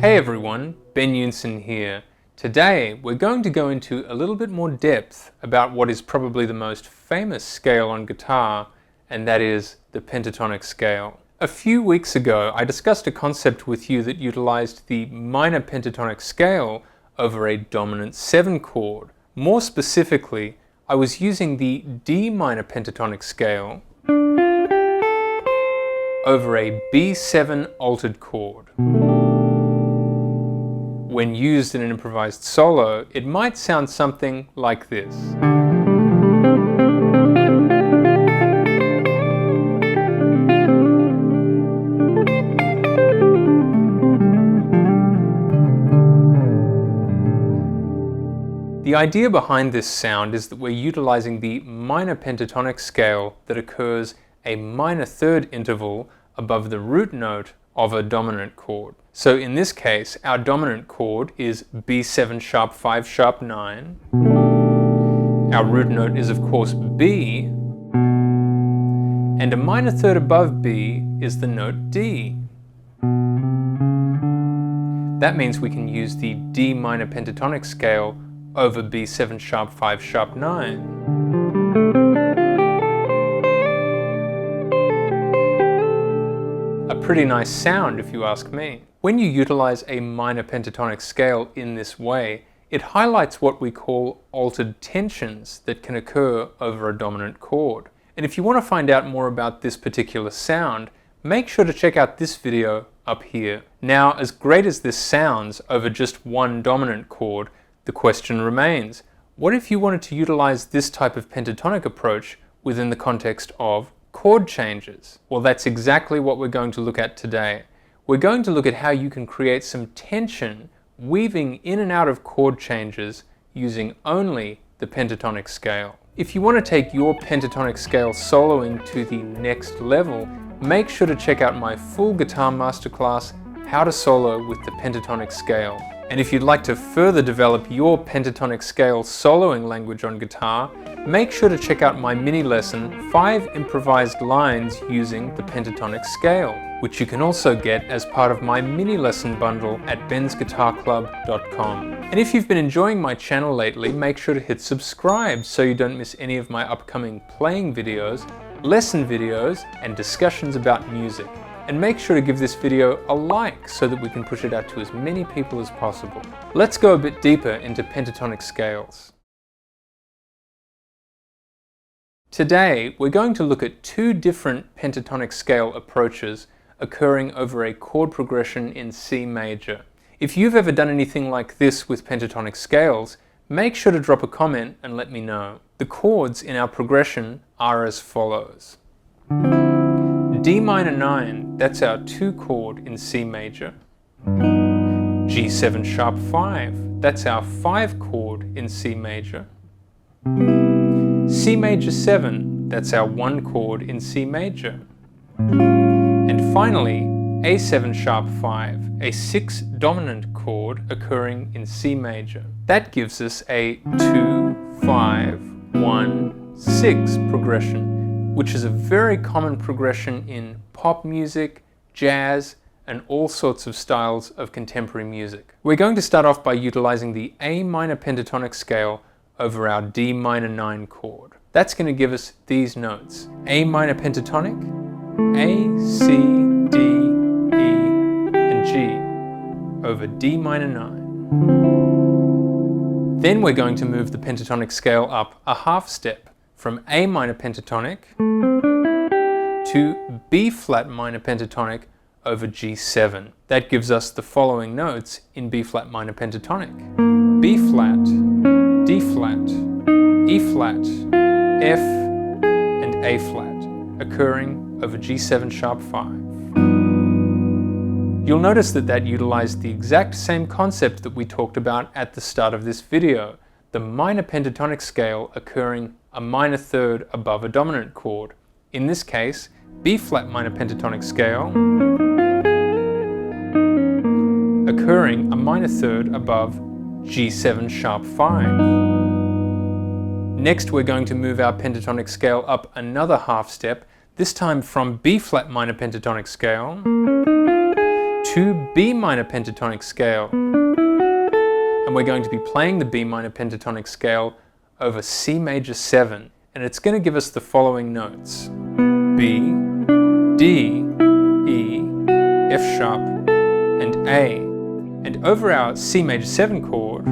Hey everyone, Ben Eunson here. Today we're going to go into a little bit more depth about what is probably the most famous scale on guitar, and that is the pentatonic scale. A few weeks ago I discussed a concept with you that utilized the minor pentatonic scale over a dominant 7 chord. More specifically, I was using the D minor pentatonic scale over a B7 altered chord. When used in an improvised solo, it might sound something like this. The idea behind this sound is that we're utilizing the minor pentatonic scale that occurs a minor third interval above the root note of a dominant chord. So in this case, our dominant chord is B7 sharp 5 sharp 9. Our root note is of course B, and a minor third above B is the note D. That means we can use the D minor pentatonic scale over B7 sharp 5 sharp 9. A pretty nice sound if you ask me. When you utilize a minor pentatonic scale in this way, it highlights what we call altered tensions that can occur over a dominant chord. And if you want to find out more about this particular sound, make sure to check out this video up here. Now, as great as this sounds over just one dominant chord, the question remains, what if you wanted to utilize this type of pentatonic approach within the context of chord changes? Well, that's exactly what we're going to look at today. We're going to look at how you can create some tension weaving in and out of chord changes using only the pentatonic scale. If you want to take your pentatonic scale soloing to the next level, make sure to check out my full guitar masterclass, How to Solo with the Pentatonic Scale. And if you'd like to further develop your pentatonic scale soloing language on guitar, make sure to check out my mini lesson, 5 Improvised Lines Using the Pentatonic Scale, which you can also get as part of my mini lesson bundle at bensguitarclub.com. And if you've been enjoying my channel lately, make sure to hit subscribe so you don't miss any of my upcoming playing videos, lesson videos, and discussions about music. And make sure to give this video a like so that we can push it out to as many people as possible. Let's go a bit deeper into pentatonic scales. Today, we're going to look at 2 different pentatonic scale approaches occurring over a chord progression in C major. If you've ever done anything like this with pentatonic scales, make sure to drop a comment and let me know. The chords in our progression are as follows. D minor 9, that's our 2 chord in C major. G7 sharp 5, that's our 5 chord in C major. C major 7, that's our 1 chord in C major. And finally, A7 sharp 5, a 6 dominant chord occurring in C major. That gives us a 2, 5, 1, 6 progression, which is a very common progression in pop music, jazz, and all sorts of styles of contemporary music. We're going to start off by utilizing the A minor pentatonic scale over our D minor 9 chord. That's going to give us these notes: A minor pentatonic, A, C, D, E, and G over D minor 9. Then we're going to move the pentatonic scale up a half step from A minor pentatonic to B flat minor pentatonic over G7. That gives us the following notes in B flat minor pentatonic: B flat, D flat, E flat, F, and A flat, occurring over G7 sharp 5. You'll notice that utilized the exact same concept that we talked about at the start of this video, the minor pentatonic scale occurring a minor third above a dominant chord. In this case, B flat minor pentatonic scale occurring a minor third above G7 sharp 5. Next, we're going to move our pentatonic scale up another half step, this time from B flat minor pentatonic scale to to B minor pentatonic scale. And we're going to be playing the B minor pentatonic scale over C major 7. And it's going to give us the following notes: B, D, E, F sharp, and A. And over our C major 7 chord,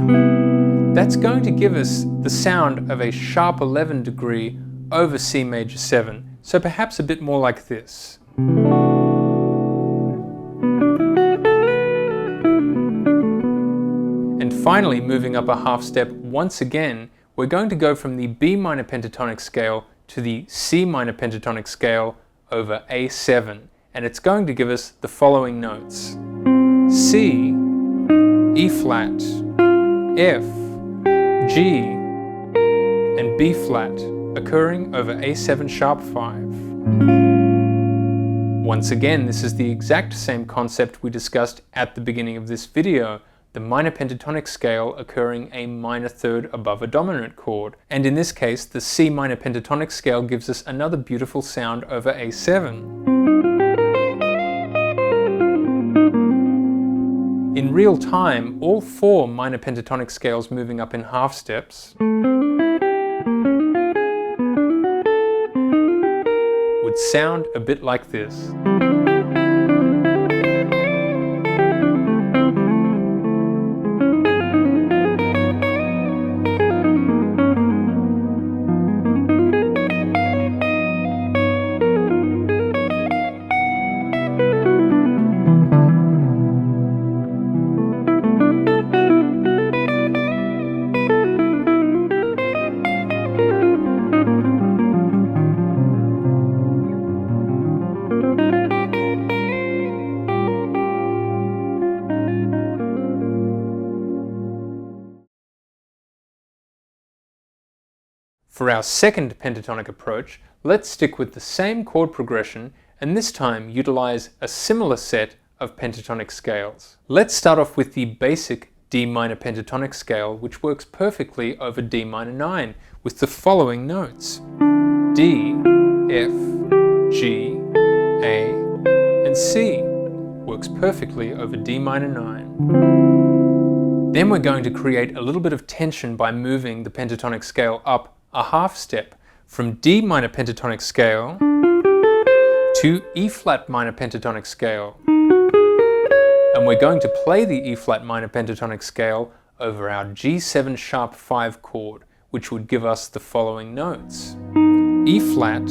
that's going to give us the sound of a sharp 11 degree over C major 7. So perhaps a bit more like this. And finally, moving up a half step once again, we're going to go from the B minor pentatonic scale to the C minor pentatonic scale over A7. And it's going to give us the following notes: C, E flat, F, G, and B flat, occurring over A7 sharp 5. Once again, this is the exact same concept we discussed at the beginning of this video, the minor pentatonic scale occurring a minor third above a dominant chord. And in this case, the C minor pentatonic scale gives us another beautiful sound over A7. In real time, all 4 minor pentatonic scales moving up in half steps would sound a bit like this. For our second pentatonic approach, let's stick with the same chord progression and this time utilize a similar set of pentatonic scales. Let's start off with the basic D minor pentatonic scale, which works perfectly over D minor 9 with the following notes: D, F, G, A, and C. Works perfectly over D minor 9. Then we're going to create a little bit of tension by moving the pentatonic scale up a half step from D minor pentatonic scale to E flat minor pentatonic scale. And we're going to play the E flat minor pentatonic scale over our G7 sharp 5 chord, which would give us the following notes: E flat,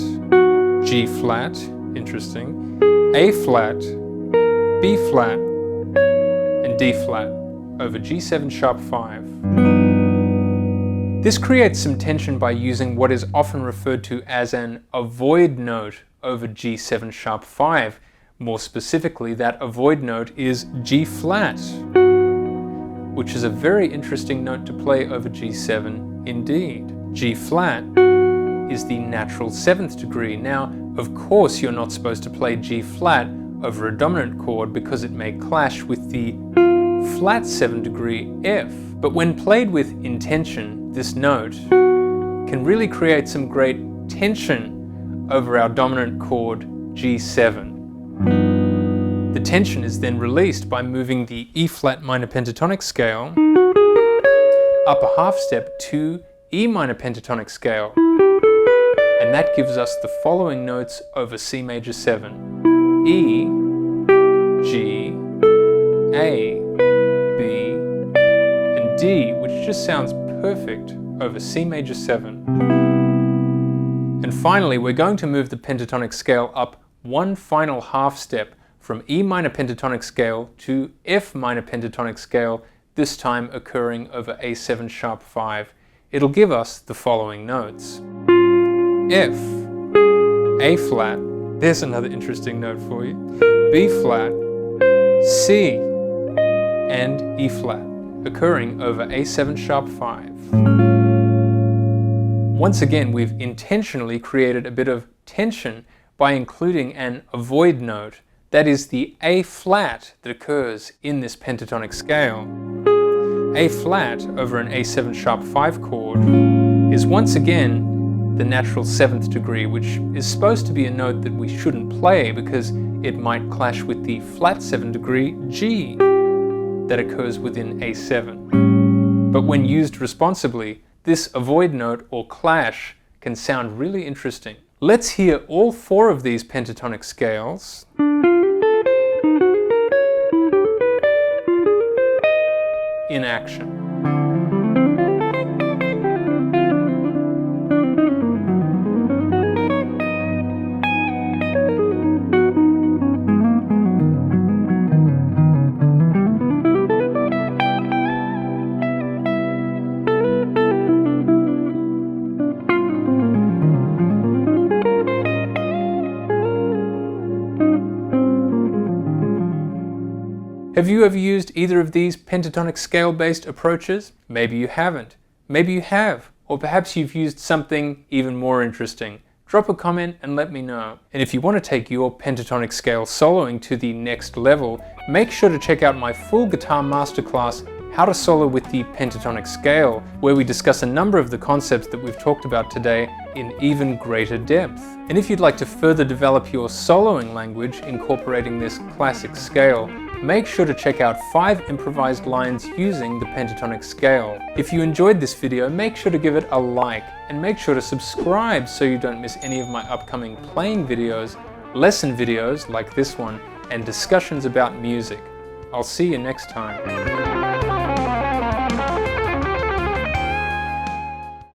G flat, interesting, A flat, B flat, and D flat over G7 sharp 5. This creates some tension by using what is often referred to as an avoid note over G7 sharp 5. More specifically, that avoid note is G flat, which is a very interesting note to play over G7 indeed. G flat is the natural 7th degree. Now, of course, you're not supposed to play G flat over a dominant chord because it may clash with the flat 7 degree F. But when played with intention, this note can really create some great tension over our dominant chord G7. The tension is then released by moving the E flat minor pentatonic scale up a half step to E minor pentatonic scale. And that gives us the following notes over C major 7: E, G, A, B, and D, which just sounds perfect over C major 7. And finally, we're going to move the pentatonic scale up one final half step from E minor pentatonic scale to F minor pentatonic scale, this time occurring over A7 sharp 5. It'll give us the following notes: F, A flat, there's another interesting note for you, B flat, C, and E flat, occurring over A7 sharp 5. Once again, we've intentionally created a bit of tension by including an avoid note, that is the A flat that occurs in this pentatonic scale. A flat over an A7 sharp 5 chord is once again the natural 7th degree, which is supposed to be a note that we shouldn't play because it might clash with the flat 7 degree G that occurs within A7. But when used responsibly, this avoid note or clash can sound really interesting. Let's hear all 4 of these pentatonic scales in action. Have you ever used either of these pentatonic scale-based approaches? Maybe you haven't. Maybe you have. Or perhaps you've used something even more interesting. Drop a comment and let me know. And if you want to take your pentatonic scale soloing to the next level, make sure to check out my full guitar masterclass, How to Solo with the Pentatonic Scale, where we discuss a number of the concepts that we've talked about today in even greater depth. And if you'd like to further develop your soloing language incorporating this classic scale, make sure to check out 5 improvised lines using the pentatonic scale. If you enjoyed this video, make sure to give it a like and make sure to subscribe so you don't miss any of my upcoming playing videos, lesson videos like this one, and discussions about music. I'll see you next time.